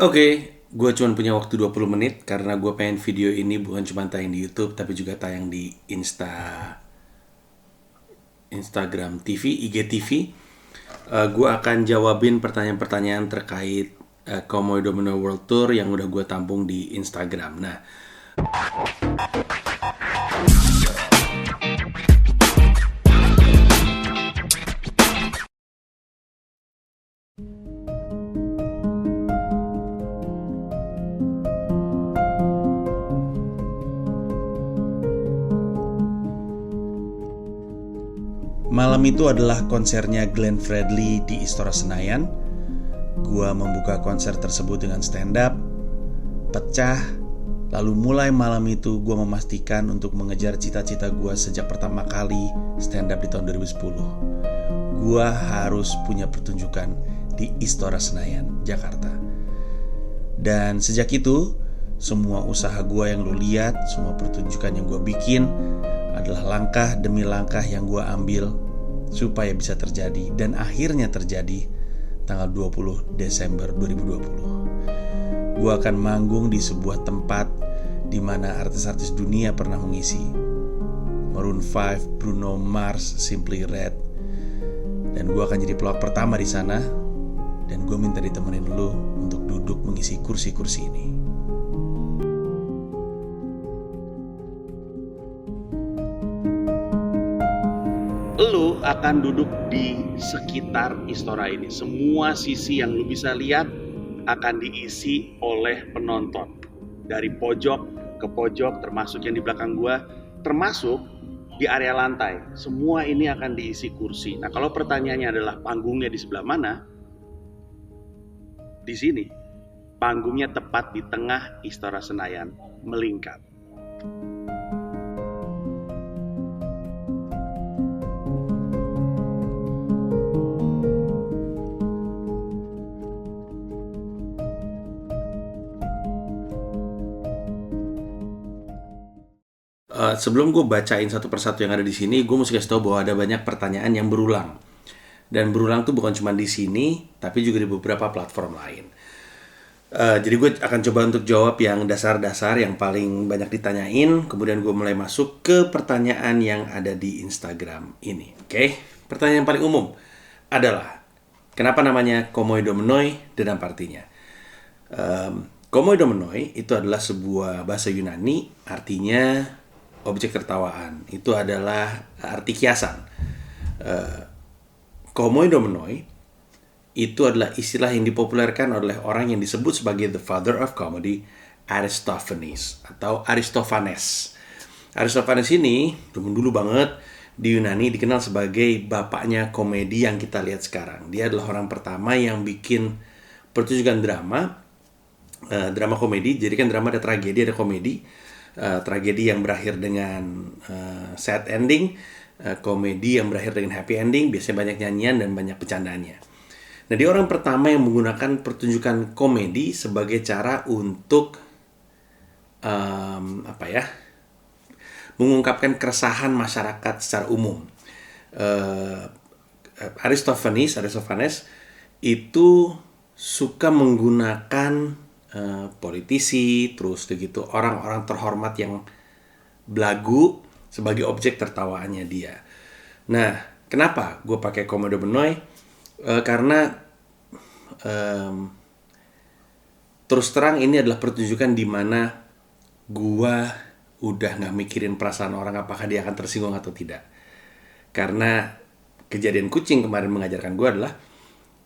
Oke, gue cuma punya waktu 20 menit karena gue pengen video ini bukan cuma tayang di YouTube tapi juga tayang di Instagram TV, IGTV. Gue akan jawabin pertanyaan-pertanyaan terkait Komodo Domino World Tour yang udah gue tampung di Instagram. Nah, malam itu adalah konsernya Glenn Fredly di Istora Senayan. Gua membuka konser tersebut dengan stand up, pecah. Lalu mulai malam itu gue memastikan untuk mengejar cita-cita gue sejak pertama kali stand up di tahun 2010. Gue harus punya pertunjukan di Istora Senayan, Jakarta. Dan sejak itu, semua usaha gue yang lo lihat, semua pertunjukan yang gue bikin adalah langkah demi langkah yang gue ambil supaya bisa terjadi. Dan akhirnya terjadi tanggal 20 Desember 2020. Gue akan manggung di sebuah tempat di mana artis-artis dunia pernah mengisi. Maroon 5, Bruno Mars, Simply Red. Dan gue akan jadi pelawak pertama di sana. Dan gue minta ditemenin lu untuk duduk mengisi kursi-kursi ini. Lu akan duduk di sekitar Istora ini. Semua sisi yang lu bisa lihat akan diisi oleh penonton. Dari pojok ke pojok, termasuk yang di belakang gua, termasuk di area lantai. Semua ini akan diisi kursi. Nah, kalau pertanyaannya adalah panggungnya di sebelah mana? Di sini. Panggungnya tepat di tengah Istora Senayan, melingkar. Sebelum gue bacain satu persatu yang ada di sini, gue mesti kasih tau bahwa ada banyak pertanyaan yang berulang. Dan berulang tuh bukan cuma di sini, tapi juga di beberapa platform lain. Jadi gue akan coba untuk jawab yang dasar-dasar, yang paling banyak ditanyain. Kemudian gue mulai masuk ke pertanyaan yang ada di Instagram ini. Oke? Pertanyaan yang paling umum adalah, kenapa namanya Komoidomenoi dan apa artinya? Komoidomenoi itu adalah sebuah bahasa Yunani, artinya objek tertawaan. Itu adalah arti kiasan. Komoidomenoi itu adalah istilah yang dipopulerkan oleh orang yang disebut sebagai the father of comedy, Aristophanes atau Aristophanes. Aristophanes ini dulu banget di Yunani dikenal sebagai bapaknya komedi yang kita lihat sekarang. Dia adalah orang pertama yang bikin pertunjukan drama komedi. Jadi kan drama ada tragedi, ada komedi. Tragedi yang berakhir dengan sad ending, komedi yang berakhir dengan happy ending, biasanya banyak nyanyian dan banyak bercandaannya. Nah, dia orang pertama yang menggunakan pertunjukan komedi sebagai cara untuk mengungkapkan keresahan masyarakat secara umum. Aristophanes itu suka menggunakan politisi, terus begitu orang-orang terhormat yang belagu sebagai objek tertawaannya dia. Nah, kenapa gue pakai Komoidomenoi? Karena terus terang ini adalah pertunjukan di mana gue udah nggak mikirin perasaan orang apakah dia akan tersinggung atau tidak. Karena kejadian kucing kemarin mengajarkan gue adalah,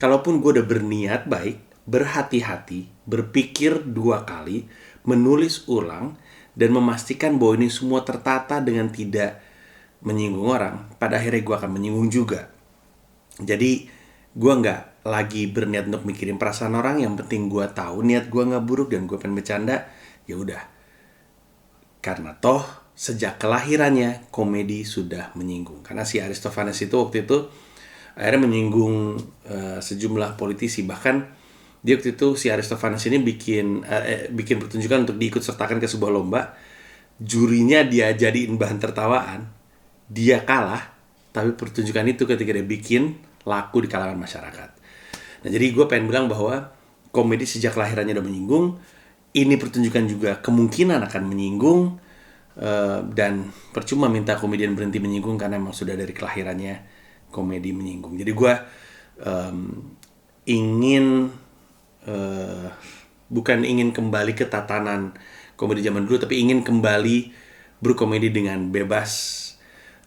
kalaupun gue udah berniat baik, berhati-hati, berpikir 2 kali, menulis ulang, dan memastikan bahwa ini semua tertata dengan tidak menyinggung orang, pada akhirnya gue akan menyinggung juga. Jadi gue nggak lagi berniat untuk mikirin perasaan orang, yang penting gue tahu niat gue nggak buruk dan gue pengen bercanda, ya udah. Karena toh sejak kelahirannya komedi sudah menyinggung. Karena si Aristophanes itu waktu itu akhirnya menyinggung sejumlah politisi, bahkan dia waktu itu si Aristophanes ini bikin pertunjukan untuk diikut sertakan ke sebuah lomba. Jurinya dia jadiin bahan tertawaan. Dia kalah, tapi pertunjukan itu ketika dia bikin laku di kalangan masyarakat. Nah, jadi gue pengen bilang bahwa komedi sejak lahirannya udah menyinggung. Ini pertunjukan juga kemungkinan akan menyinggung. Dan percuma minta komedian berhenti menyinggung karena emang sudah dari kelahirannya komedi menyinggung. Jadi gue ingin bukan ingin kembali ke tatanan komedi zaman dulu, tapi ingin kembali berkomedi dengan bebas.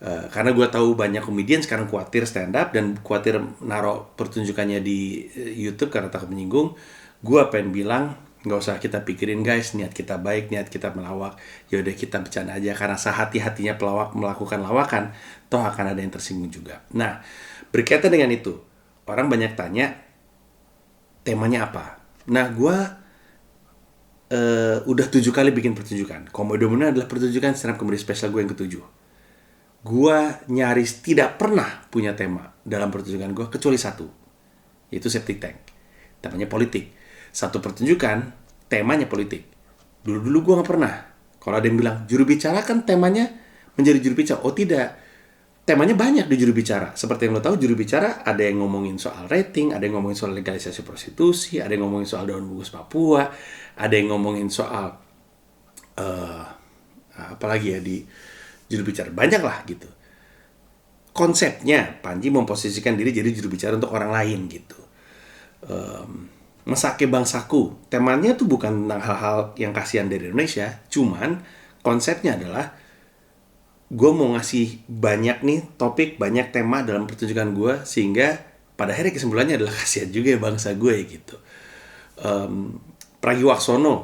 Karena gue tahu banyak komedian sekarang khawatir stand up dan khawatir naruh pertunjukannya di YouTube karena takut menyinggung. Gue pengen bilang, nggak usah kita pikirin guys, niat kita baik, niat kita melawak, yaudah kita bercanda aja, karena sehati-hatinya pelawak melakukan lawakan, toh akan ada yang tersinggung juga. Nah, berkaitan dengan itu, orang banyak tanya temanya apa. Nah, gue udah 7 kali bikin pertunjukan. Komodo adalah pertunjukan stand up comedy spesial gue yang ke-7. Gue nyaris tidak pernah punya tema dalam pertunjukan gue kecuali satu, yaitu Septic Tank. Temanya politik. Satu pertunjukan temanya politik. Dulu gue gak pernah. Kalau ada yang bilang juru bicara kan temanya menjadi juru bicara. Oh tidak, temanya banyak di juru bicara. Seperti yang lo tahu, juru bicara ada yang ngomongin soal rating, ada yang ngomongin soal legalisasi prostitusi, ada yang ngomongin soal daun bungkus Papua, ada yang ngomongin soal apalagi ya di juru bicara. Banyak lah gitu. Konsepnya Panji memposisikan diri jadi juru bicara untuk orang lain gitu. Mesake bangsaku, temanya tuh bukan tentang hal-hal yang kasihan dari Indonesia, cuman konsepnya adalah gue mau ngasih banyak nih topik, banyak tema dalam pertunjukan gue, sehingga pada akhirnya kesimpulannya adalah kasihan juga ya bangsa gue gitu. Pragiwaksono,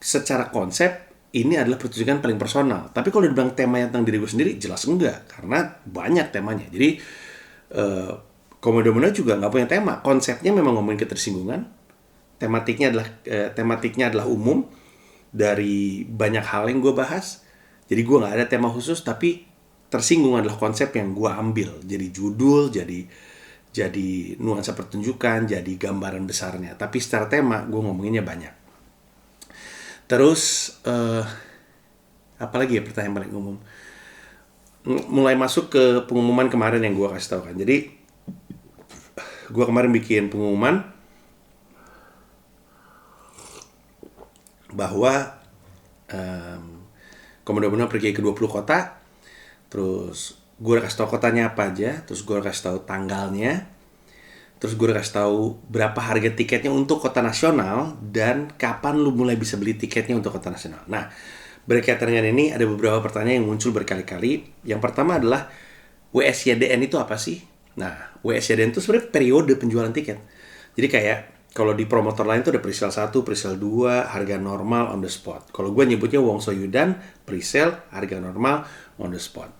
secara konsep ini adalah pertunjukan paling personal, tapi kalau dibilang temanya tentang diri gue sendiri, jelas enggak, karena banyak temanya. Jadi Komodo juga nggak punya tema. Konsepnya memang ngomongin ketersinggungan. Tematiknya adalah umum dari banyak hal yang gue bahas. Jadi gue nggak ada tema khusus, tapi tersinggung adalah konsep yang gue ambil. Jadi judul, jadi nuansa pertunjukan, jadi gambaran besarnya. Tapi secara tema gue ngomonginnya banyak. Terus apalagi ya pertanyaan paling umum. Mulai masuk ke pengumuman kemarin yang gue kasih tahu kan. Jadi gue kemarin bikin pengumuman bahwa Komodo pergi ke 20 kota. Terus gue udah kasih tahu kotanya apa aja. Terus gue udah kasih tahu tanggalnya. Terus gue udah kasih tahu berapa harga tiketnya untuk kota nasional dan kapan lu mulai bisa beli tiketnya untuk kota nasional. Nah, berkaitan dengan ini ada beberapa pertanyaan yang muncul berkali-kali. Yang pertama adalah WSYDN itu apa sih? Nah, WSYDN itu sebenarnya periode penjualan tiket. Jadi kayak kalau di promotor lain itu ada presale 1, presale 2, harga normal on the spot. Kalau gue nyebutnya Wongso Yudan, presale, harga normal on the spot.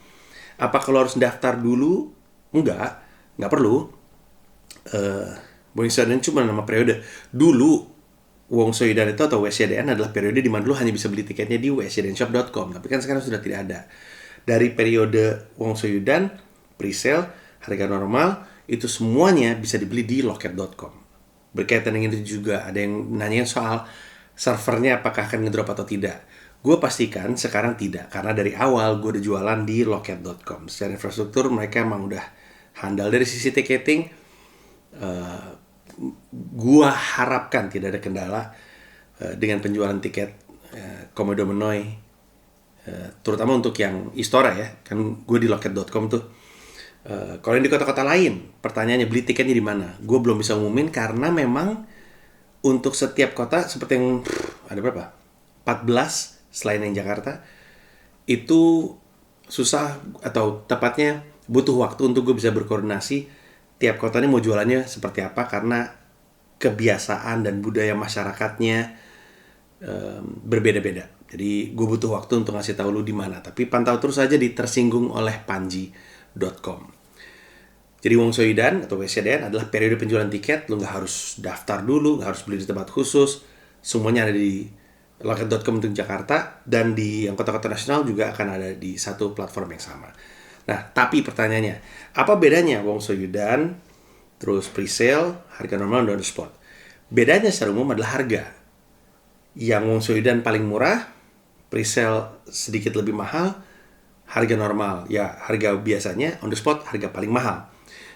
Apa kalau harus daftar dulu? Enggak perlu. Wongso Yudan cuma nama periode. Dulu Wongso Yudan itu atau WSYDN adalah periode di mana lu hanya bisa beli tiketnya di wsydnshop.com. Tapi kan sekarang sudah tidak ada. Dari periode Wongso Yudan, presale, harga normal, itu semuanya bisa dibeli di loket.com. Berkaitan dengan itu juga ada yang nanya soal servernya apakah akan ngedrop atau tidak. Gue pastikan sekarang tidak, karena dari awal gue udah jualan di loket.com. Secara infrastruktur mereka emang udah handal dari sisi ticketing. Gue harapkan tidak ada kendala dengan penjualan tiket Komodo Menoi, terutama untuk yang Istora ya. Kan gue di loket.com tuh. Kalau yang di kota-kota lain, pertanyaannya beli tiketnya di mana? Gue belum bisa ngumumin karena memang untuk setiap kota seperti yang ada berapa? 14 selain yang Jakarta itu susah, atau tepatnya butuh waktu untuk gue bisa berkoordinasi tiap kota ini mau jualannya seperti apa, karena kebiasaan dan budaya masyarakatnya berbeda-beda. Jadi gue butuh waktu untuk ngasih tahu lu di mana. Tapi pantau terus aja di tersinggungolepanji.com. Jadi Wongso Yudan atau WSYDN adalah periode penjualan tiket. Lu nggak harus daftar dulu, nggak harus beli di tempat khusus. Semuanya ada di loket.com untuk Jakarta, dan di yang kota-kota nasional juga akan ada di satu platform yang sama. Nah, tapi pertanyaannya, apa bedanya Wongso Yudan, terus presale, harga normal, dan on the spot? Bedanya secara umum adalah harga. Yang Wongso Yudan paling murah, presale sedikit lebih mahal, harga normal, ya harga biasanya, on the spot harga paling mahal.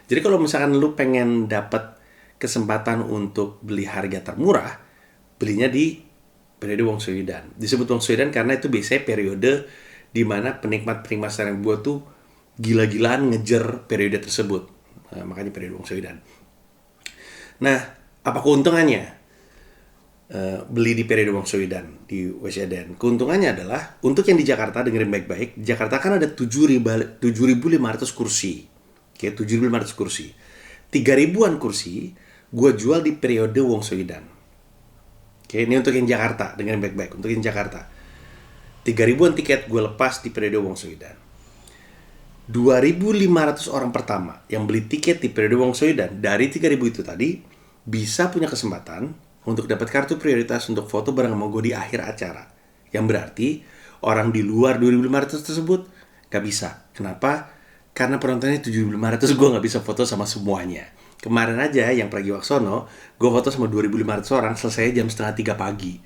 Jadi kalau misalkan lu pengen dapat kesempatan untuk beli harga termurah, belinya di periode Wong Soedan. Disebut Wong Soedan karena itu biasanya periode di mana penikmat-penikmat sarang buah tuh gila-gilaan ngejar periode tersebut. Nah, makanya periode Wong Soedan. Nah, apa keuntungannya beli di periode Wong Soedan di Weseden? Keuntungannya adalah untuk yang di Jakarta, dengerin baik-baik, di Jakarta kan ada 7.500 kursi. Oke, 7.500 kursi. 3.000-an kursi gue jual di periode Wong Soedan. Oke, ini untuk yang Jakarta, dengerin baik-baik, untuk yang Jakarta. 3.000-an tiket gue lepas di periode Wong Soedan. 2.500 orang pertama yang beli tiket di periode Wong Soedan dari 3.000 itu tadi bisa punya kesempatan untuk dapat kartu prioritas untuk foto bareng sama gue di akhir acara. Yang berarti orang di luar 2.500 tersebut gak bisa. Kenapa? Karena penontonnya 7.500, gue gak bisa foto sama semuanya. Kemarin aja yang Pragiwaksono, gue foto sama 2.500 orang, selesai jam setengah 3 pagi.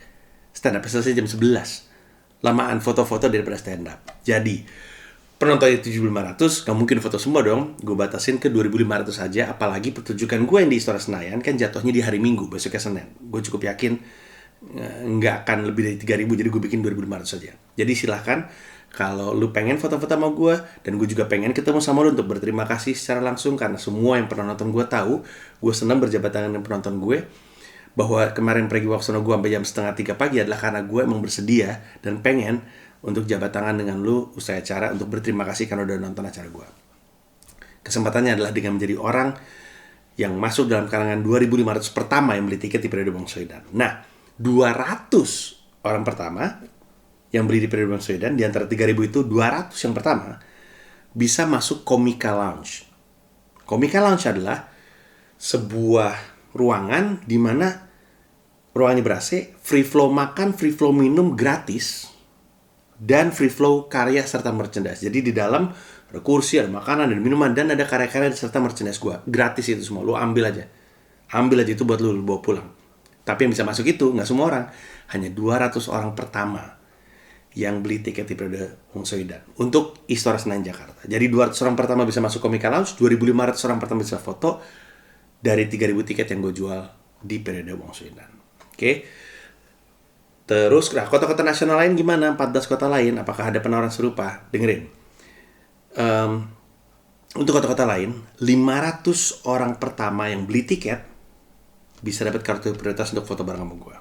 Stand up selesai jam 11. Lamaan foto-foto daripada stand up. Jadi penontonnya 7.500, gak mungkin foto semua dong. Gue batasin ke 2.500 aja. Apalagi pertunjukan gue yang di Istora Senayan kan jatuhnya di hari Minggu, besoknya Senin. Gue cukup yakin nggak akan lebih dari 3.000, jadi gue bikin 2.500 saja. Jadi silahkan kalau lu pengen foto-foto sama gue, dan gue juga pengen ketemu sama lu untuk berterima kasih secara langsung, karena semua yang pernah nonton gue tahu gue senang berjabat tangan dengan penonton gue, bahwa kemarin Pragiwaksono gue sampai jam setengah 3 pagi adalah karena gue emang bersedia dan pengen untuk jabat tangan dengan lu usai acara untuk berterima kasih karena udah nonton acara gue. Kesempatannya adalah dengan menjadi orang yang masuk dalam kalangan 2.500 pertama yang beli tiket di periode Wong Soedan. Nah, 200 orang pertama yang beli di periode Wong Soedan, di antara 3.000 itu 200 yang pertama bisa masuk Komika Lounge. Komika Lounge adalah sebuah ruangan di mana ruangannya ber-AC, free flow makan, free flow minum gratis, dan free flow karya serta merchandise. Jadi di dalam ada kursi, ada makanan, ada minuman, dan ada karya-karya serta merchandise gue. Gratis itu semua, lu ambil aja. Ambil aja itu buat lu bawa pulang. Tapi yang bisa masuk itu nggak semua orang, hanya 200 orang pertama yang beli tiket di periode Wong Soedan untuk Istora Senayan Jakarta. Jadi 200 orang pertama bisa masuk Komika Lounge, 2.500 orang pertama bisa foto dari 3.000 tiket yang gue jual di periode Wong Soedan. Oke. Terus, nah, kota-kota nasional lain gimana? 14 kota lain, apakah ada penawaran serupa? Dengerin. Untuk kota-kota lain, 500 orang pertama yang beli tiket bisa dapat kartu prioritas untuk foto bareng sama gue.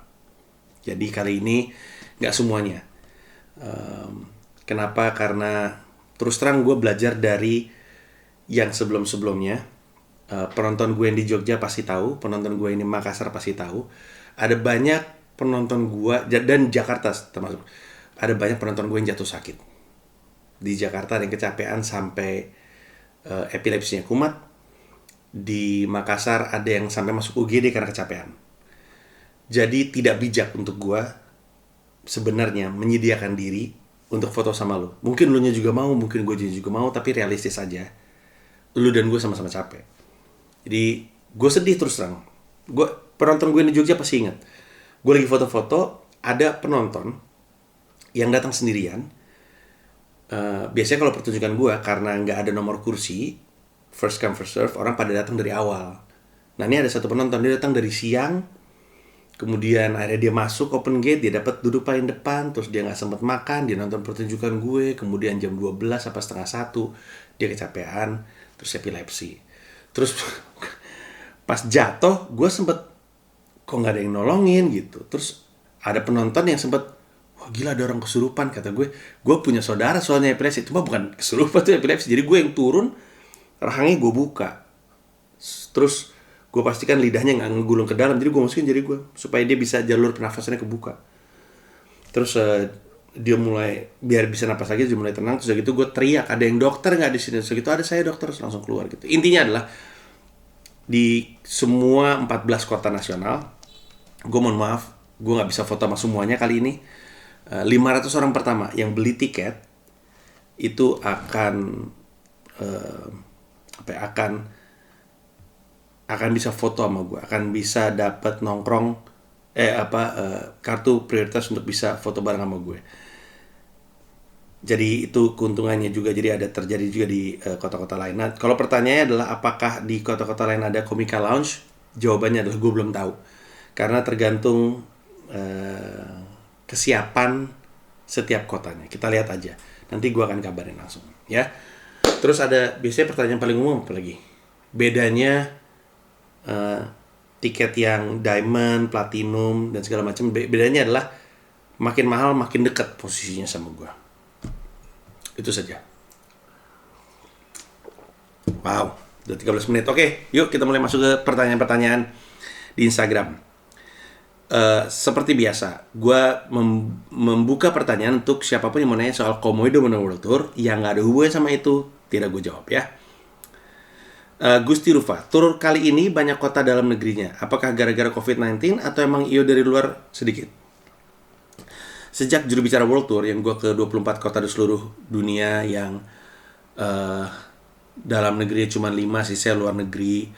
Jadi kali ini nggak semuanya. Kenapa? Karena terus terang gue belajar dari yang sebelum-sebelumnya. Penonton gue yang di Jogja pasti tahu, penonton gue yang di Makassar pasti tahu. Ada banyak penonton gue, dan Jakarta termasuk, ada banyak penonton gue yang jatuh sakit. Di Jakarta ada yang kecapean sampai epilepsinya kumat. Di Makassar ada yang sampai masuk UGD karena kecapean. Jadi tidak bijak untuk gue sebenarnya menyediakan diri untuk foto sama lu. Mungkin lu nya juga mau, mungkin gue juga mau, tapi realistis aja. Lu dan gue sama-sama capek. Jadi gue sedih terus terang. Penonton gue di Jogja pasti ingat. Gue lagi foto-foto, ada penonton yang datang sendirian. Biasanya kalau pertunjukan gue, karena nggak ada nomor kursi, first come first serve, orang pada datang dari awal. Nah ini ada satu penonton, dia datang dari siang, kemudian akhirnya dia masuk open gate, dia dapat duduk paling depan, terus dia nggak sempat makan, dia nonton pertunjukan gue, kemudian jam 12 apa setengah 1, dia kecapean, terus epilepsi. Terus pas jatuh, gue sempet, kok nggak ada yang nolongin gitu. Terus ada penonton yang sempet, wah gila ada orang kesurupan, kata gue. Gue punya saudara soalnya epilepsi, cuma bukan kesurupan tuh epilepsi. Jadi gue yang turun, rahangnya gue buka. Terus gue pastikan lidahnya nggak ngegulung ke dalam, jadi gue masukin jari gue supaya dia bisa jalur pernafasannya kebuka. Terus dia mulai, biar bisa napas lagi, dia mulai tenang. Terus gitu gue teriak, ada yang dokter nggak di sini? Terus gitu ada saya dokter, terus langsung keluar gitu. Intinya adalah di semua 14 kota nasional, gue mohon maaf, gue nggak bisa foto sama semuanya kali ini. 500 orang pertama yang beli tiket itu akan akan bisa foto sama gue, akan bisa dapat nongkrong kartu prioritas untuk bisa foto bareng sama gue. Jadi itu keuntungannya juga, jadi ada terjadi juga di kota-kota lain. Nah, kalau pertanyaannya adalah apakah di kota-kota lain ada Komika Lounge? Jawabannya adalah gue belum tahu. Karena tergantung kesiapan setiap kotanya. Kita lihat aja. Nanti gue akan kabarin langsung, ya. Terus ada biasanya pertanyaan paling umum apa lagi? Bedanya tiket yang diamond, platinum, dan segala macam. Bedanya adalah makin mahal makin dekat posisinya sama gue. Itu saja. Wow, udah 13 menit. Oke, yuk kita mulai masuk ke pertanyaan-pertanyaan di Instagram. Seperti biasa, gue membuka pertanyaan untuk siapapun yang mau nanya soal Komodo World Tour yang gak ada hubungan sama itu, tidak gue jawab ya. Gusti Rufa, tur kali ini banyak kota dalam negerinya. Apakah gara-gara COVID-19 atau emang iyo dari luar sedikit? Sejak juru bicara World Tour yang gue ke 24 kota di seluruh dunia, yang dalam negeri cuma 5, sisa luar negeri.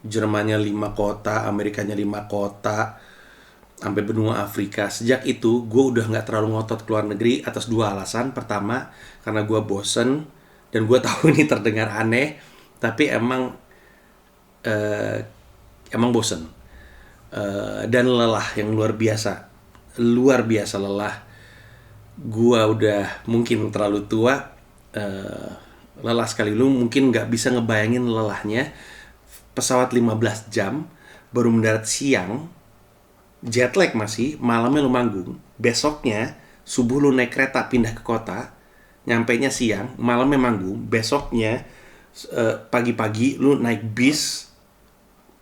Jermannya 5 kota, Amerikanya 5 kota, sampai benua Afrika. Sejak itu gue udah gak terlalu ngotot keluar negeri atas 2 alasan. Pertama, karena gue bosen, dan gue tahu ini terdengar aneh, tapi emang bosen, dan lelah yang luar biasa lelah. Gue udah mungkin terlalu tua, lelah sekali. Lu mungkin gak bisa ngebayangin lelahnya. Pesawat 15 jam, baru mendarat siang, jet lag masih, malamnya lu manggung. Besoknya, subuh lu naik kereta pindah ke kota, nyampainya siang, malamnya manggung. Besoknya, pagi-pagi lu naik bis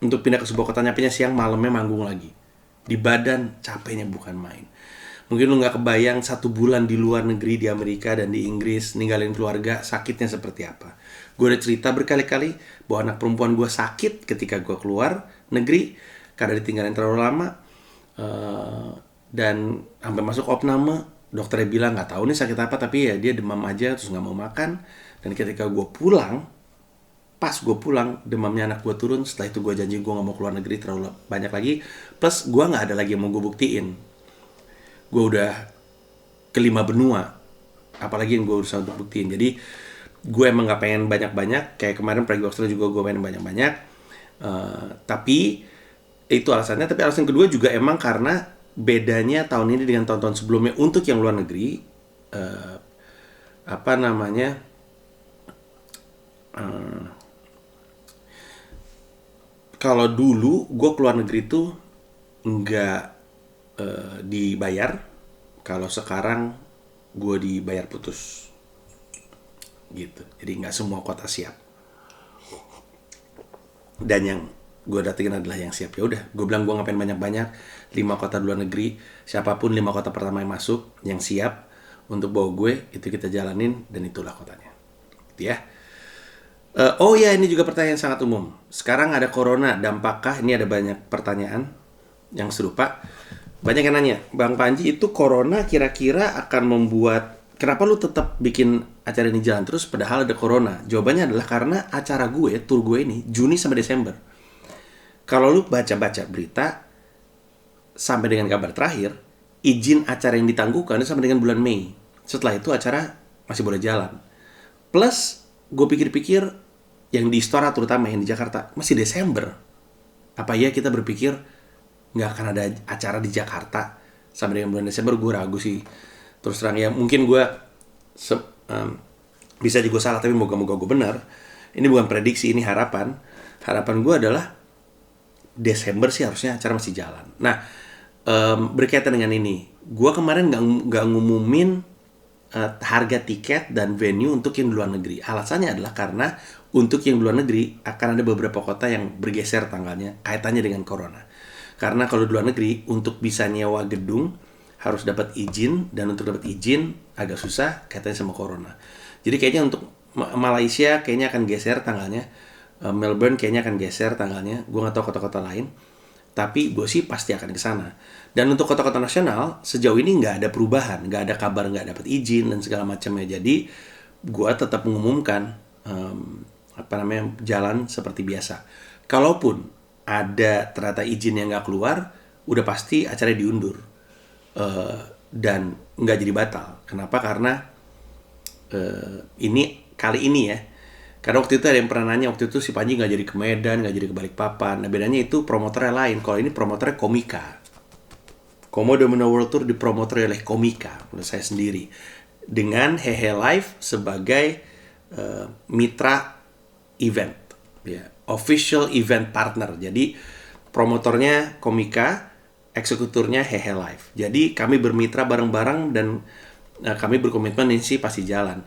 untuk pindah ke sebuah kota, nyampainya siang, malamnya manggung lagi. Di badan, capeknya bukan main. Mungkin lu gak kebayang 1 bulan di luar negeri, di Amerika dan di Inggris, ninggalin keluarga, sakitnya seperti apa. Gue udah cerita berkali-kali bahwa anak perempuan gue sakit ketika gue keluar negeri karena ditinggalin terlalu lama, dan sampai masuk opname. Dokternya bilang gak tahu nih sakit apa, tapi ya dia demam aja terus gak mau makan. Dan ketika gue pulang, pas gue pulang, demamnya anak gue turun. Setelah itu gue janji gue gak mau keluar negeri terlalu banyak lagi. Plus gue gak ada lagi yang mau gue buktiin. Gue udah ke 5 benua, apalagi yang gue berusaha untuk buktiin. Jadi gue emang gak pengen banyak-banyak. Kayak kemarin pergi Australia juga gue pengen banyak-banyak. Tapi itu alasannya. Tapi alasan kedua juga emang karena bedanya tahun ini dengan tahun-tahun sebelumnya untuk yang luar negeri. Kalau dulu gue keluar negeri tuh nggak dibayar. Kalau sekarang gue dibayar putus gitu. Jadi nggak semua kota siap. Dan yang gue datengin adalah yang siap. Ya udah, gue bilang gue ngapain banyak-banyak. 5 kota luar negeri, siapapun 5 kota pertama yang masuk, yang siap untuk bawa gue, itu kita jalanin, dan itulah kotanya. Gitu ya. Oh ya, ini juga pertanyaan sangat umum. Sekarang ada corona, dampakkah? Ini ada banyak pertanyaan yang serupa. Banyak yang nanya, Bang Panji, itu corona kira-kira akan membuat, kenapa lu tetap bikin acara ini jalan terus padahal ada corona? Jawabannya adalah karena acara gue, tour gue ini Juni sampai Desember. Kalau lu baca-baca berita, sampai dengan kabar terakhir, izin acara yang ditangguhkan itu sampai dengan bulan Mei. Setelah itu acara masih boleh jalan. Plus, gue pikir-pikir yang di Istora, terutama yang di Jakarta, masih Desember. Apa ya kita berpikir nggak akan ada acara di Jakarta sampai dengan bulan Desember? Gue ragu sih. Terus terang ya, mungkin gue bisa juga salah, tapi moga-moga gue benar. Ini bukan prediksi, ini harapan. Harapan gue adalah Desember sih harusnya acara masih jalan. Nah, berkaitan dengan ini, gue kemarin nggak ngumumin harga tiket dan venue untuk yang di luar negeri. Alasannya adalah karena untuk yang di luar negeri akan ada beberapa kota yang bergeser tanggalnya kaitannya dengan corona. Karena kalau di luar negeri untuk bisa nyewa gedung harus dapat izin, dan untuk dapat izin agak susah kaitannya sama corona. Jadi kayaknya untuk Malaysia kayaknya akan geser tanggalnya, Melbourne kayaknya akan geser tanggalnya. Gue nggak tahu kota-kota lain, tapi gue sih pasti akan ke sana. Dan untuk kota-kota nasional sejauh ini nggak ada perubahan, nggak ada kabar nggak dapat izin dan segala macamnya. Jadi gue tetap mengumumkan jalan seperti biasa. Kalaupun ada ternyata izin yang nggak keluar, udah pasti acara diundur dan nggak jadi batal. Kenapa? Karena ini kali ini ya, Karena waktu itu ada yang pernah nanya, waktu itu si Panji nggak jadi ke Medan, nggak jadi ke Balikpapan. Nah bedanya itu promotornya lain. Kalau ini promotornya Komika. Komodo World Tour dipromotori oleh Komika, menurut saya sendiri. Dengan Hehe Live sebagai mitra event. Ya, official event partner. Jadi promotornya Komika, eksekuturnya Hehe Live. Jadi kami bermitra bareng-bareng dan kami berkomitmen ini sih pasti jalan.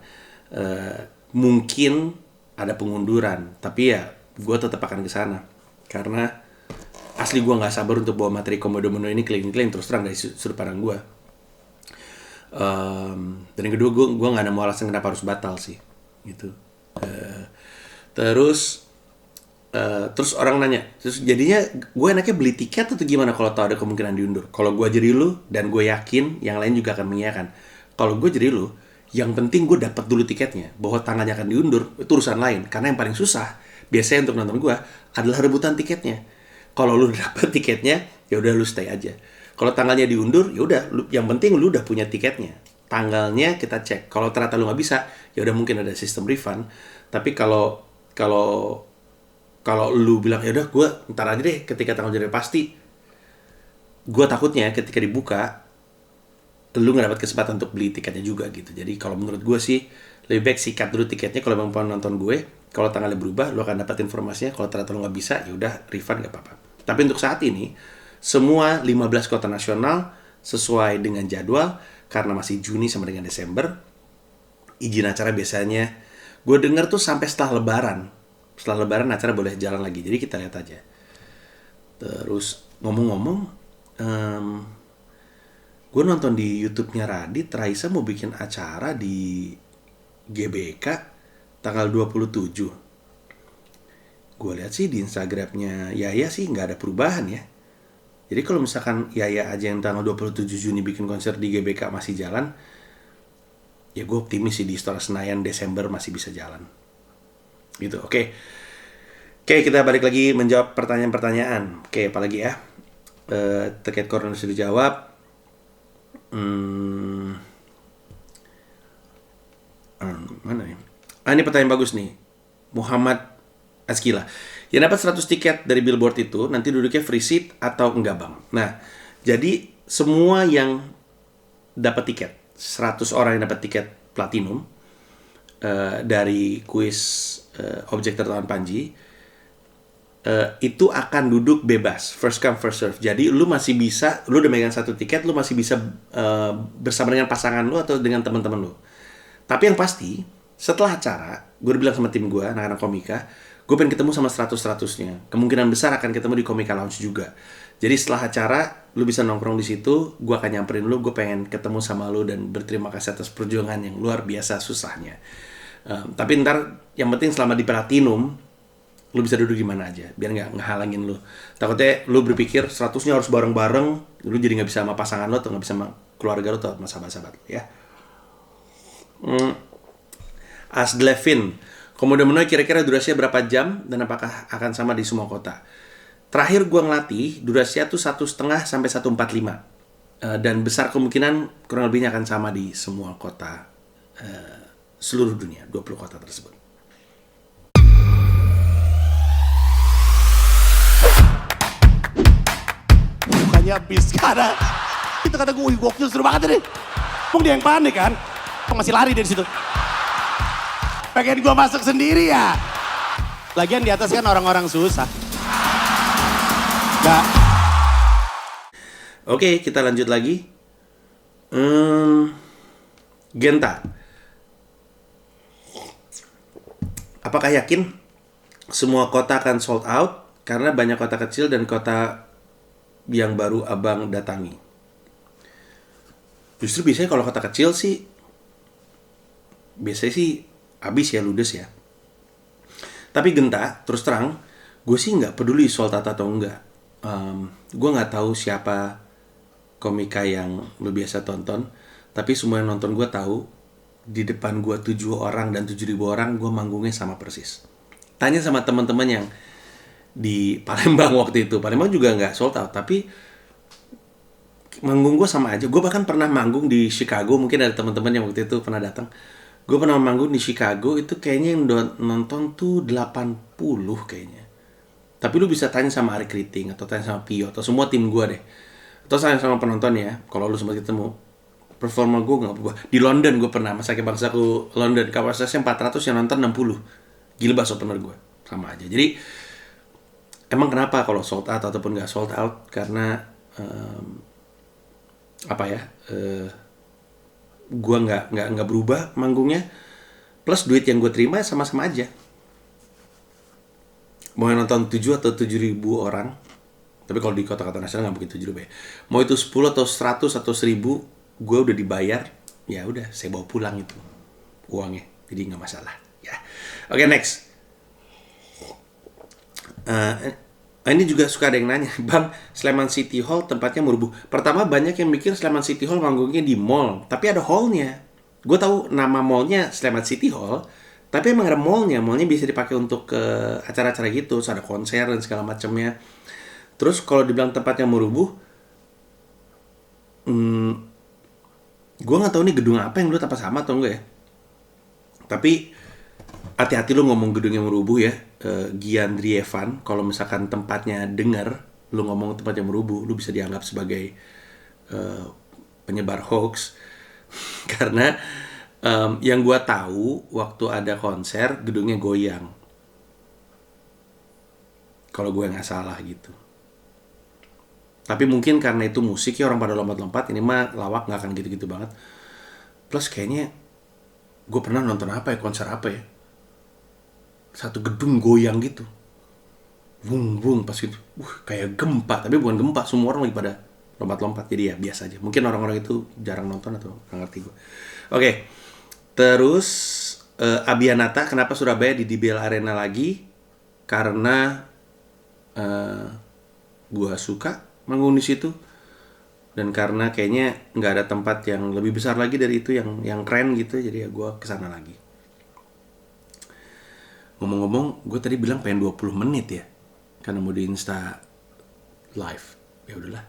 Mungkin ada pengunduran, tapi ya gue tetap akan ke sana karena asli gue nggak sabar untuk bawa materi Komodo ini keliling-keliling terus terang dari sudut pandang gue. Dan yang kedua gue nggak ada mau alasan kenapa harus batal sih, gitu. Terus orang nanya, terus jadinya gue enaknya beli tiket atau gimana kalau tahu ada kemungkinan diundur? Kalau gue jadi lu dan gue yakin yang lain juga akan mengiyakan. Kalau gue jadi lu, yang penting gue dapat dulu tiketnya. Bahwa tanggalnya akan diundur itu urusan lain. Karena yang paling susah biasanya untuk nonton gue adalah rebutan tiketnya. Kalau lu dapat tiketnya, ya udah lu stay aja. Kalau tanggalnya diundur, ya udah. Yang penting lu udah punya tiketnya. Tanggalnya kita cek. Kalau ternyata lu nggak bisa, ya udah mungkin ada sistem refund. Tapi kalau lu bilang ya udah gue ntar aja deh ketika tanggal jadi pasti, gue takutnya ketika dibuka lu nggak dapat kesempatan untuk beli tiketnya juga gitu. Jadi kalau menurut gue sih lebih baik sikat dulu tiketnya kalau memang mau nonton gue. Kalau tanggalnya berubah, lu akan dapat informasinya. Kalau ternyata lu nggak bisa, ya udah refund nggak apa-apa. Tapi untuk saat ini semua 15 kota nasional sesuai dengan jadwal karena masih Juni sama dengan Desember. Izin acara biasanya gue dengar tuh sampai setelah Lebaran. Setelah Lebaran acara boleh jalan lagi. Jadi kita lihat aja. Terus ngomong-ngomong, gue nonton di YouTube-nya Radit, Raisa mau bikin acara di GBK tanggal 27. Gue lihat sih di Instagramnya Yaya sih nggak ada perubahan ya. Jadi kalau misalkan Yaya aja yang tanggal 27 Juni bikin konser di GBK masih jalan, ya gue optimis sih di Istora Senayan Desember masih bisa jalan. Gitu, oke. Oke, kita balik lagi menjawab pertanyaan-pertanyaan. Oke, apalagi ya? Terkait corona sudah dijawab. Mana nih? Ini pertanyaan bagus nih. Muhammad Askila. Yang dapat 100 tiket dari billboard itu nanti duduknya free seat atau enggak bang? Nah, jadi semua yang dapat tiket, 100 orang yang dapat tiket platinum dari kuis objek tertawan Panji, itu akan duduk bebas, first come first serve. Jadi lu masih bisa, lu udah megang satu tiket, lu masih bisa bersama dengan pasangan lu atau dengan teman-teman lu. Tapi yang pasti setelah acara, gue udah bilang sama tim gue, anak-anak komika, gue pengen ketemu sama 100-100-nya. Kemungkinan besar akan ketemu di Komika Lounge juga. Jadi setelah acara, lu bisa nongkrong di situ, gue akan nyamperin lu, gue pengen ketemu sama lu dan berterima kasih atas perjuangan yang luar biasa susahnya. Tapi ntar yang penting selama di Platinum, lu bisa duduk di mana aja, biar nggak ngehalangin lu. Takutnya lu berpikir 100-nya harus bareng-bareng, lu jadi nggak bisa sama pasangan lu atau nggak bisa sama keluarga lu atau sama sahabat-sahabat lu ya. Asglevin, Komodo kira-kira durasinya berapa jam dan apakah akan sama di semua kota? Terakhir gue ngelatih durasinya tuh 1,5 sampai 1,45 dan besar kemungkinan kurang lebihnya akan sama di semua kota seluruh dunia, 20 kota tersebut. Bukannya bis karena itu kata gue gokil seru banget nih. Dia yang panik kan, masih lari dari situ. Pengen gue masuk sendiri ya. Lagian di atas kan orang-orang susah. Gak. Oke, kita lanjut lagi. Genta, apakah yakin semua kota akan sold out? Karena banyak kota kecil dan kota yang baru abang datangi. Justru biasanya kalau kota kecil sih, biasanya sih habis ya, ludes ya. Tapi Genta, terus terang, gue sih nggak peduli sold out atau enggak. Gue nggak tahu siapa komika yang lu biasa tonton, tapi semua yang nonton gue tahu di depan gue 7 orang dan 7.000 orang gue manggungnya sama persis. Tanya sama teman-teman yang di Palembang waktu itu, Palembang juga nggak sold out, tapi manggung gue sama aja. Gue bahkan pernah manggung di Chicago, mungkin ada teman-teman yang waktu itu pernah datang. Gue pernah manggung di Chicago, itu kayaknya yang nonton tuh 80 kayaknya. Tapi lu bisa tanya sama Ari Kriting, atau tanya sama Pio, atau semua tim gue deh. Atau tanya sama penonton ya, kalau lu sempat ketemu. Performa gue gak berubah. Di London gue pernah, Mas Aki Bangsaku London, kapasitasnya 400 yang nonton 60. Gila bahas opener gue, sama aja. Jadi, emang kenapa kalau sold out ataupun gak sold out? Karena, gue nggak berubah manggungnya, plus duit yang gue terima sama-sama aja. Mau yang nonton 7 atau 7.000 orang, tapi kalau di kota-kota nasional nggak begitu juga ya. Mau itu 10 atau 100 atau 1.000, gue udah dibayar, ya udah saya bawa pulang itu uangnya, jadi nggak masalah ya. Oke, next. Ini juga suka ada yang nanya, Bang, Sleman City Hall tempatnya merubuh. Pertama, banyak yang mikir Sleman City Hall manggungnya di mall, tapi ada hallnya. Gue tahu nama mallnya Sleman City Hall, tapi emang ada mallnya. Mallnya bisa dipakai untuk ke acara-acara gitu, terus ada konser dan segala macamnya. Terus kalau dibilang tempatnya merubuh, gue nggak tahu nih gedung apa yang lu apa sama atau enggak ya. Tapi hati-hati lu ngomong gedung yang merubuh ya, Giandrievan. Kalau misalkan tempatnya dengar lu ngomong tempatnya merubuh, lu bisa dianggap sebagai penyebar hoax. Karena yang gue tahu waktu ada konser gedungnya goyang, kalau gue nggak salah gitu. Tapi mungkin karena itu musik ya, orang pada lompat-lompat, ini mah lawak nggak akan gitu-gitu banget. Plus kayaknya gue pernah nonton apa ya, konser apa ya, satu gedung goyang gitu, bung pas gitu, kayak gempa, tapi bukan gempa, semua orang lagi pada lompat-lompat, jadi ya biasa aja. Mungkin orang-orang itu jarang nonton atau nggak ngerti gue. Oke. Terus Abianata, kenapa Surabaya di DBL Arena lagi? Karena gue suka manggung di situ, dan karena kayaknya nggak ada tempat yang lebih besar lagi dari itu yang keren gitu, jadi ya gue kesana lagi. Ngomong-ngomong, gue tadi bilang pengen 20 menit ya, karena mau di Insta live. Ya udahlah,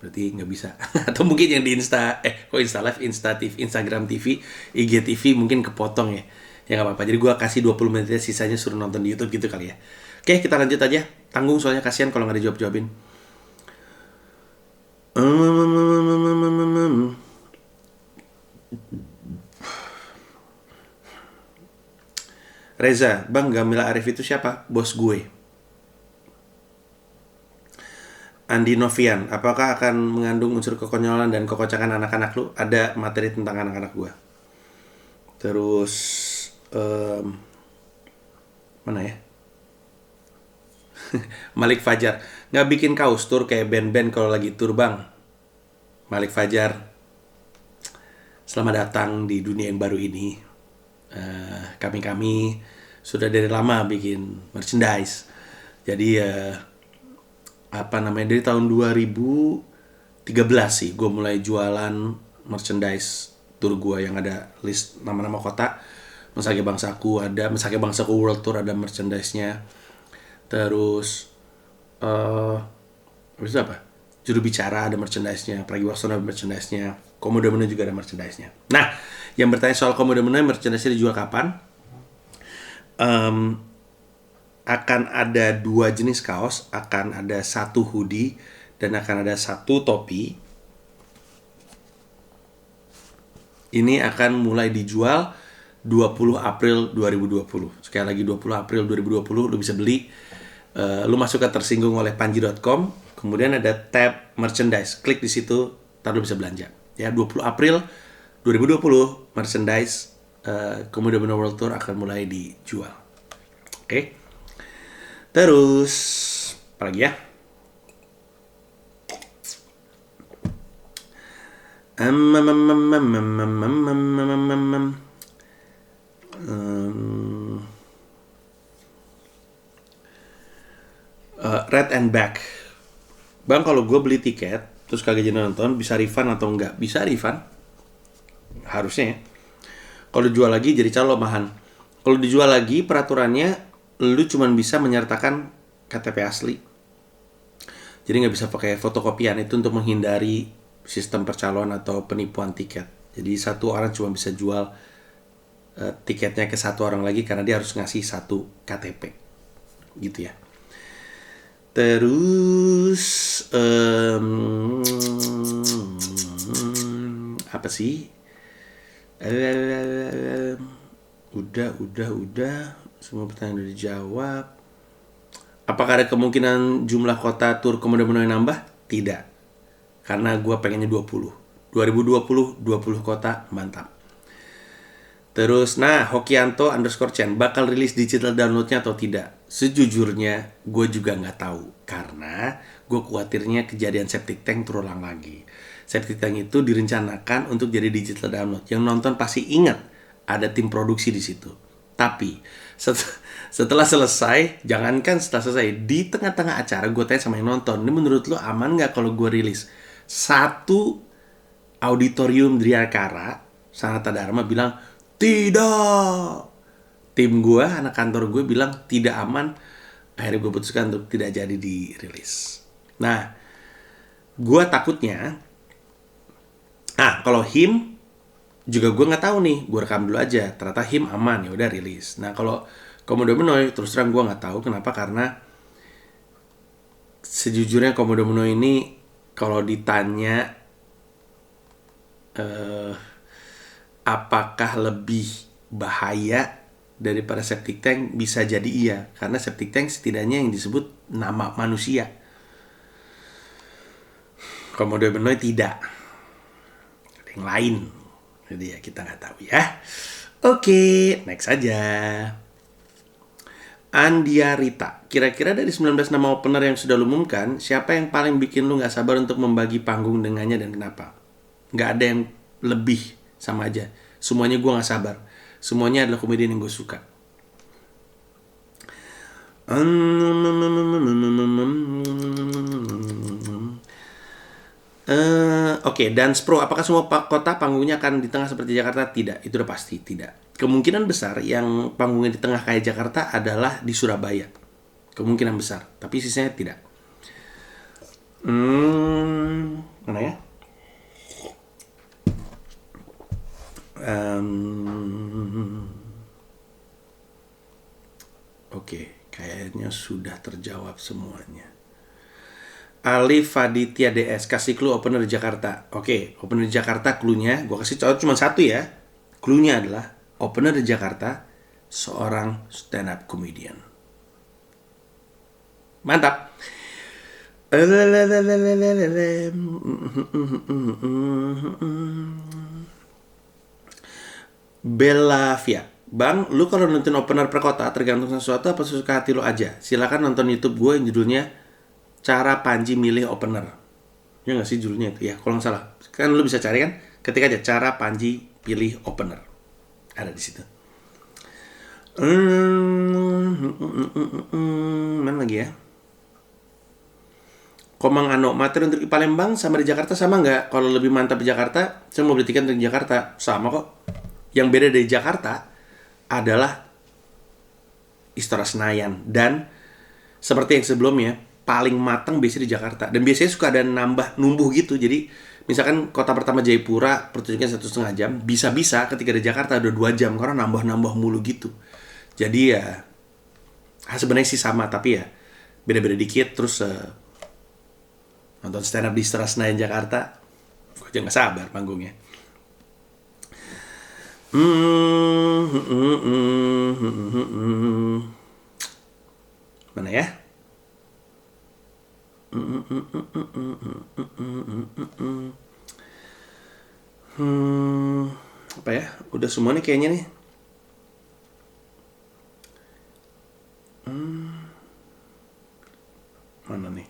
berarti nggak bisa. Atau mungkin yang di Insta Insta Live, Insta TV, Instagram TV, IGTV mungkin kepotong ya. Ya nggak apa-apa, jadi gue kasih 20 menit, sisanya suruh nonton di YouTube gitu kali ya. Oke, kita lanjut aja. Tanggung soalnya, kasihan kalau nggak dijawab-jawabin. Reza, Bang, Gamila Arif itu siapa? Bos gue. Andi Novian, apakah akan mengandung unsur kekonyolan dan kekocakan anak-anak lu? Ada materi tentang anak-anak gue. Terus mana ya? Malik Fajar, nggak bikin kaos tur kayak band-band kalau lagi tur, Bang? Malik Fajar, selamat datang di dunia yang baru ini. Kami sudah dari lama bikin merchandise. Jadi dari tahun 2013 sih gue mulai jualan merchandise tour gue yang ada list nama-nama kota. Mesake Bangsaku ada, Mesake Bangsaku World Tour ada merchandise-nya. Terus habis itu apa? Juru bicara ada merchandise-nya, Pragiwaksono ada merchandise-nya, Komodo Menu juga ada merchandise-nya. Nah, yang bertanya soal Komodo Menu merchandise-nya dijual kapan? Akan ada 2 jenis kaos, akan ada 1 hoodie, dan akan ada 1 topi. Ini akan mulai dijual 20 April 2020. Sekali lagi 20 April 2020 lu bisa beli. Lu masuk ke tersinggung oleh panji.com, kemudian ada tab merchandise. Klik di situ, ntar lu bisa belanja. Ya, 20 April 2020 merchandise Komodo Menu World Tour akan mulai dijual. Oke. Terus apa lagi ya? Red and Back, Bang, kalau gue beli tiket terus kagak jadi nonton, bisa refund atau enggak? Bisa refund, harusnya ya. Kalau dijual lagi jadi calomahan. Kalau dijual lagi peraturannya, lu cuma bisa menyertakan KTP asli. Jadi nggak bisa pakai fotokopian, itu untuk menghindari sistem percaloan atau penipuan tiket. Jadi satu orang cuma bisa jual tiketnya ke satu orang lagi karena dia harus ngasih satu KTP. Gitu ya. Terus apa sih? Udah. Semua pertanyaan udah dijawab. Apakah ada kemungkinan jumlah kota tur Komodo Monoe nambah? Tidak. Karena gue pengennya 20. 2020, 20 kota, mantap. Terus, Hokianto _Chen bakal rilis digital downloadnya atau tidak? Sejujurnya, gue juga nggak tahu. Karena gue khawatirnya kejadian septic tank terulang lagi. Septic tank itu direncanakan untuk jadi digital download. Yang nonton pasti ingat ada tim produksi di situ. Tapi setelah selesai, jangankan setelah selesai, di tengah-tengah acara gue tanya sama yang nonton, ini menurut lo aman nggak kalau gue rilis? Satu auditorium Driakara, Sanata Dharma bilang, tidak. Tim gue, anak kantor gue bilang tidak aman. Akhirnya gue putuskan untuk tidak jadi dirilis. Nah, gue takutnya, kalau HIM juga gue nggak tahu nih. Gue rekam dulu aja. Ternyata HIM aman, ya udah rilis. Nah, kalau Komodo Monoe terus terang gue nggak tahu kenapa, karena sejujurnya Komodo Monoe ini kalau ditanya apakah lebih bahaya daripada septic tank, bisa jadi iya, karena septic tank setidaknya yang disebut nama manusia. Komodo Monoe tidak, ada yang lain, jadi ya kita nggak tahu ya. Oke, next aja. Andia Rita, kira-kira dari 19 nama opener yang sudah lu umumkan, siapa yang paling bikin lu nggak sabar untuk membagi panggung dengannya dan kenapa? Nggak ada yang lebih, sama aja. Semuanya gue nggak sabar. Semuanya adalah komedian yang gue suka. Oke, Dance Pro, apakah semua kota panggungnya akan di tengah seperti Jakarta? Tidak, itu udah pasti tidak. Kemungkinan besar yang panggungnya di tengah kayak Jakarta adalah di Surabaya. Kemungkinan besar, tapi sisanya tidak. Mana ya? Oke, kayaknya sudah terjawab semuanya. Alif Faditya DS, kasih clue opener di Jakarta. Oke, opener di Jakarta clue-nya, gue kasih contoh cuma satu ya. Clue-nya adalah opener di Jakarta seorang stand up comedian. Mantap. Bella Via, Bang, lu kalau nonton opener per kota tergantung sesuatu apa sesuka hati lu aja? Silakan nonton YouTube gue yang judulnya Cara Panji Milih Opener. Ya nggak sih judulnya itu? Ya, kalau nggak salah. Kan lu bisa cari kan? Ketik aja Cara Panji Pilih Opener. Ada di situ. Mana lagi ya? Komang Ano, materi untuk di Palembang sama di Jakarta sama nggak? Kalau lebih mantap di Jakarta, saya mau beli tiket untuk Jakarta. Sama kok. Yang beda dari Jakarta adalah Istora Senayan. Dan seperti yang sebelumnya, paling matang biasanya di Jakarta. Dan biasanya suka ada numbuh gitu. Jadi misalkan kota pertama Jayapura pertunjukan 1,5 jam, bisa-bisa ketika di Jakarta ada 2 jam karena nambah mulu gitu. Jadi ya sebenarnya sih sama, tapi ya beda-beda dikit. Terus nonton stand up di Istora Senayan Jakarta, gue aja nggak sabar panggungnya. Mana ya? Apa ya? Udah semua nih kayaknya nih. Mana nih?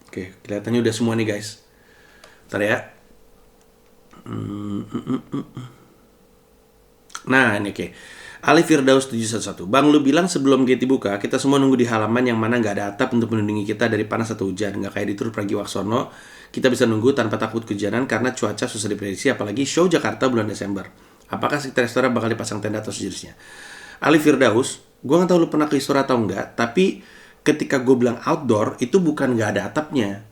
Oke, kelihatannya udah semua nih guys. Bentar ya. Nah, ini oke. Ali Firdaus 711. Bang, lu bilang sebelum gate dibuka, kita semua nunggu di halaman yang mana nggak ada atap untuk melindungi kita dari panas atau hujan. Nggak kayak di Tur Pragiwaksono, kita bisa nunggu tanpa takut kehujanan karena cuaca susah diprediksi, apalagi show Jakarta bulan Desember. Apakah sekitar restoran bakal dipasang tenda atau sejenisnya? Ali Firdaus, gue nggak tahu lu pernah ke Istora atau enggak, tapi ketika gue bilang outdoor, itu bukan nggak ada atapnya.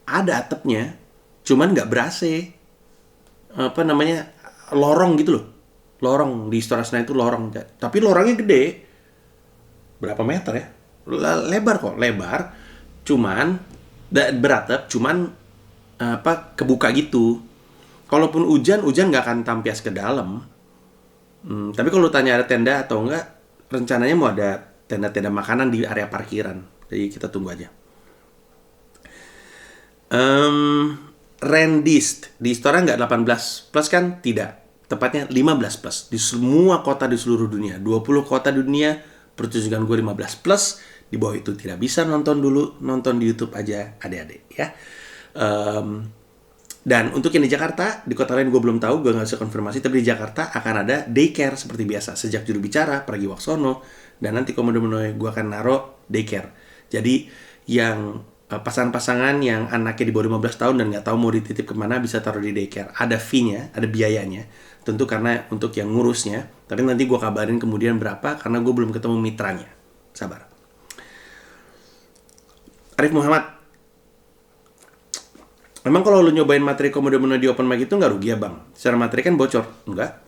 Ada atapnya, cuman nggak ber-AC. Apa namanya, lorong gitu loh. Lorong di Istora Senayan itu lorong. Tapi lorongnya gede. Berapa meter ya? Lebar kok, lebar. Cuman, beratap, cuman apa kebuka gitu. Kalaupun hujan nggak akan tampias ke dalam. Tapi kalau tanya ada tenda atau enggak, rencananya mau ada tenda-tenda makanan di area parkiran. Jadi kita tunggu aja. Rendist di Istora nggak 18 plus kan? Tidak. Tepatnya 15 plus. Di semua kota di seluruh dunia. 20 kota di dunia, pertunjukan gue 15 plus. Di bawah itu tidak bisa nonton dulu. Nonton di YouTube aja adik-adik ya. Dan untuk yang di Jakarta, di kota lain gue belum tahu, gue nggak bisa konfirmasi, tapi di Jakarta akan ada daycare seperti biasa. Sejak juru bicara, Pergi Waksono, dan nanti komodo-komodo gue akan naruh daycare. Jadi yang pasangan-pasangan yang anaknya di bawah 15 tahun dan nggak tahu mau dititip kemana bisa taruh di daycare. Ada fee-nya, ada biayanya. Tentu karena untuk yang ngurusnya, tapi nanti gue kabarin kemudian berapa, karena gue belum ketemu mitranya. Sabar. Arif Muhammad, emang kalau lu nyobain materi komodo-komodo di open mic itu nggak rugi ya bang? Secara materi kan bocor? Enggak.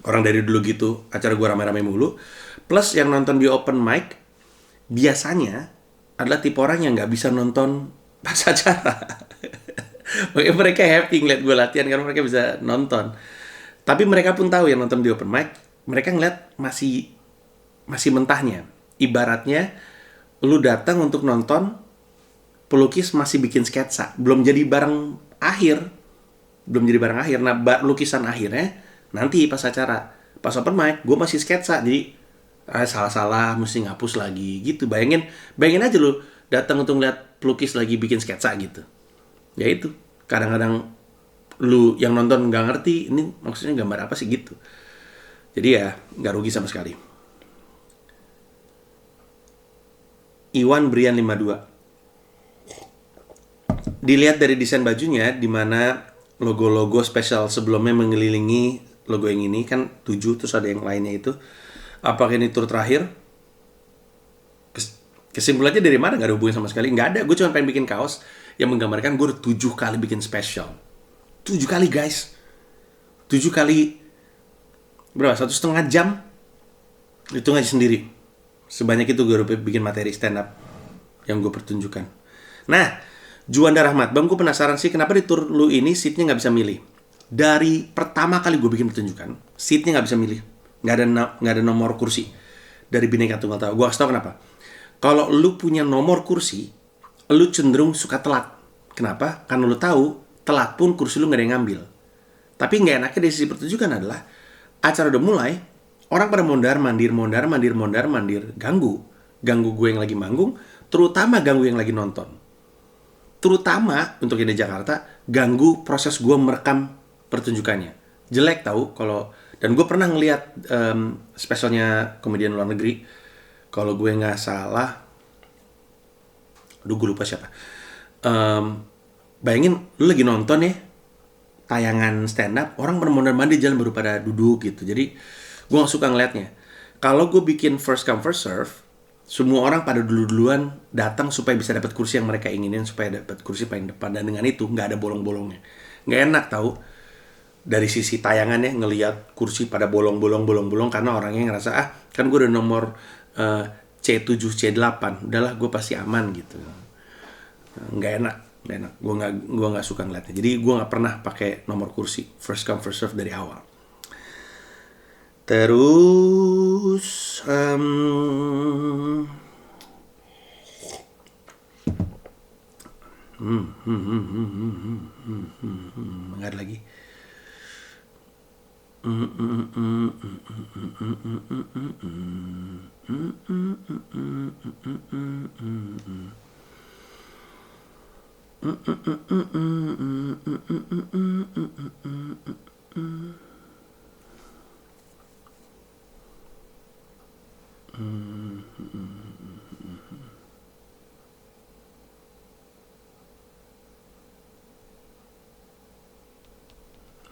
Orang dari dulu gitu, acara gue rame-rame mulu. Plus yang nonton di open mic, biasanya adalah tipe orang yang nggak bisa nonton pas acara. Makanya mereka happy ngeliat gue latihan karena mereka bisa nonton. Tapi mereka pun tahu yang nonton di open mic, mereka ngeliat masih mentahnya. Ibaratnya, lu datang untuk nonton, pelukis masih bikin sketsa, belum jadi barang akhir. Nah, lukisan akhirnya nanti pas acara, pas open mic, gue masih sketsa, jadi salah-salah mesti ngapus lagi gitu. Bayangin aja lu datang untuk lihat pelukis lagi bikin sketsa gitu. Ya itu, kadang-kadang lu yang nonton nggak ngerti ini maksudnya gambar apa sih gitu. Jadi ya nggak rugi sama sekali. Iwan Brian 52. Dilihat dari desain bajunya, di mana logo-logo spesial sebelumnya mengelilingi logo yang ini kan 7, terus ada yang lainnya itu. Apakah ini tur terakhir? Kesimpulannya dari mana? Gak ada hubungan sama sekali. Nggak ada, gue cuma pengen bikin kaos yang menggambarkan gue udah 7 kali bikin spesial. 7 kali guys. 7 kali berapa? 1,5 jam. Hitung aja sendiri. Sebanyak itu gue udah bikin materi stand up yang gue pertunjukan. Nah, Juanda Rahmat, bang gue penasaran sih kenapa di tour lu ini seatnya gak bisa milih. Dari pertama kali gue bikin pertunjukan, seatnya gak bisa milih. Gak ada nomor kursi. Dari Bhinneka Tunggal Ika. Gue kasih tau kenapa. Kalau lu punya nomor kursi, lu cenderung suka telat. Kenapa? Karena lu tahu, telat pun kursi lu gak ada yang ngambil. Tapi gak enaknya dari sisi pertunjukan adalah, acara udah mulai, orang pada mondar-mandir, ganggu gue yang lagi manggung, terutama ganggu yang lagi nonton. Terutama untuk yang di Jakarta, ganggu proses gue merekam pertunjukannya. Jelek tahu kalau, dan gue pernah ngeliat spesialnya komedian luar negeri, kalau gue nggak salah, gue lupa siapa. Bayangin lu lagi nonton ya tayangan stand up, orang pada mondar-mandir jalan baru pada duduk gitu. Jadi gue nggak suka ngeliatnya. Kalau gue bikin first come first serve, semua orang pada duluan datang supaya bisa dapat kursi yang mereka inginin, supaya dapat kursi paling depan, dan dengan itu nggak ada bolong-bolongnya. Nggak enak tahu dari sisi tayangannya ngelihat kursi pada bolong-bolong karena orangnya ngerasa kan gue udah nomor C7 C8, udahlah gue pasti aman gitu. Nggak enak. Gue nggak suka ngeliatnya. Jadi gue nggak pernah pakai nomor kursi first come first serve dari awal. Terus nggak ada lagi.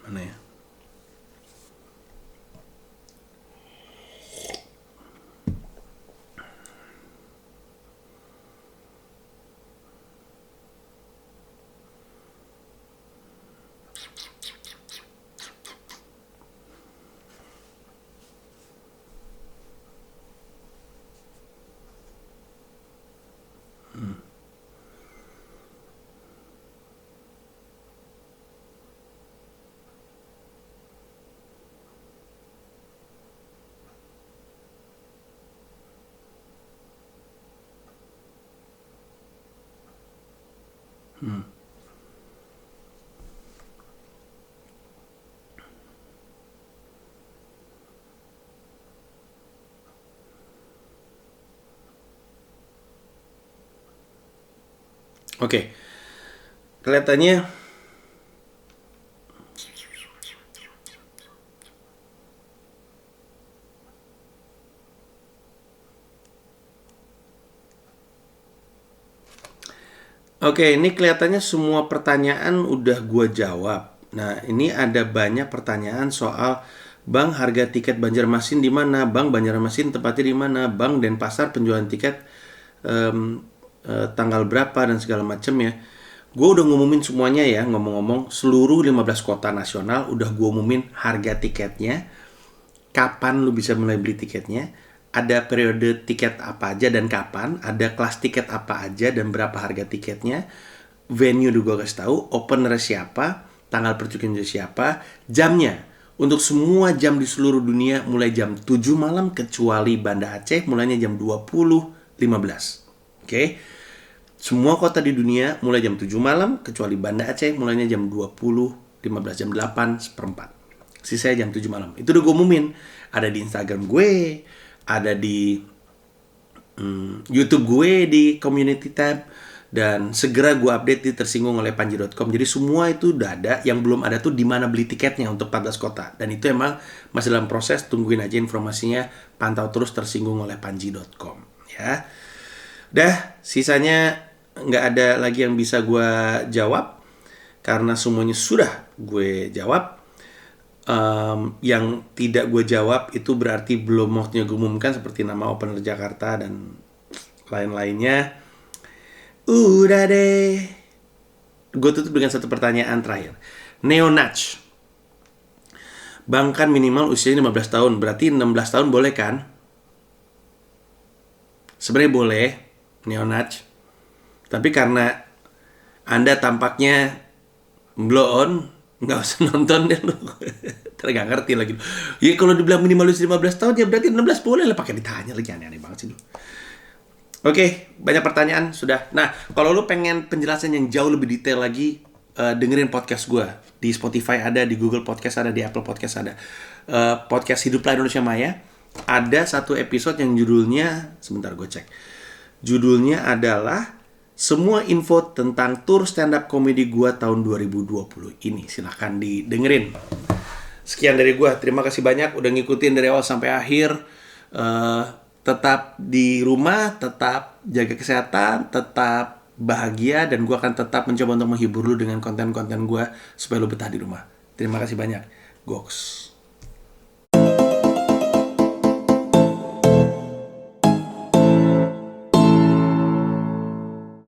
Mana ya? Oke, kelihatannya ini kelihatannya semua pertanyaan udah gua jawab. Nah, ini ada banyak pertanyaan soal Bang, harga tiket Banjarmasin di mana? Bang, Banjarmasin tempatnya di mana? Bang, Denpasar penjualan tiket tanggal berapa dan segala macem ya. Gue udah ngumumin semuanya ya, ngomong-ngomong seluruh 15 kota nasional udah gue umumin harga tiketnya, kapan lu bisa mulai beli tiketnya, ada periode tiket apa aja dan kapan, ada kelas tiket apa aja dan berapa harga tiketnya, venue udah gue kasih tahu, opener siapa, tanggal pertunjukan siapa, jamnya. Untuk semua jam di seluruh dunia mulai jam 7 malam kecuali Banda Aceh mulainya jam 20.15. Oke. Semua kota di dunia mulai jam 7 malam kecuali Banda Aceh mulainya jam 20.15, jam 8 seperempat. Sisanya jam 7 malam. Itu udah gue umumin. Ada di Instagram gue, ada di YouTube gue di community tab, dan segera gue update di tersinggungolepanji.com. Jadi semua itu udah ada. Yang belum ada tuh di mana beli tiketnya untuk 14 kota. Dan itu emang masih dalam proses, tungguin aja informasinya, pantau terus tersinggungolepanji.com ya. Dah, sisanya nggak ada lagi yang bisa gue jawab karena semuanya sudah gue jawab. Yang tidak gue jawab itu berarti belum waktunya gue umumkan, seperti nama opener Jakarta dan lain-lainnya. Udah deh. Gue tutup dengan satu pertanyaan terakhir. Neonach. Bang, kan minimal usianya 15 tahun. Berarti 16 tahun boleh kan? Sebenarnya boleh, Neonach. Tapi karena Anda tampaknya blow on, nggak usah nonton deh lu. Terus gak ngerti lagi. Ya kalau dibilang minimal usia 15 tahun ya berarti 16 boleh lah. Pakai ditanya lagi, aneh-aneh banget sih lu. Oke, banyak pertanyaan sudah. Nah, kalau lu pengen penjelasan yang jauh lebih detail lagi, dengerin podcast gue. Di Spotify ada, di Google Podcast ada, di Apple Podcast ada. Podcast Hiduplah Indonesia Maya. Ada satu episode yang judulnya, sebentar gue cek. Judulnya adalah semua info tentang tour stand up comedy gue tahun 2020 ini. Silahkan didengerin. Sekian dari gue. Terima kasih banyak udah ngikutin dari awal sampai akhir. Tetap di rumah, tetap jaga kesehatan, tetap bahagia, dan gue akan tetap mencoba untuk menghibur lu dengan konten-konten gue supaya lu betah di rumah. Terima kasih banyak. Goks.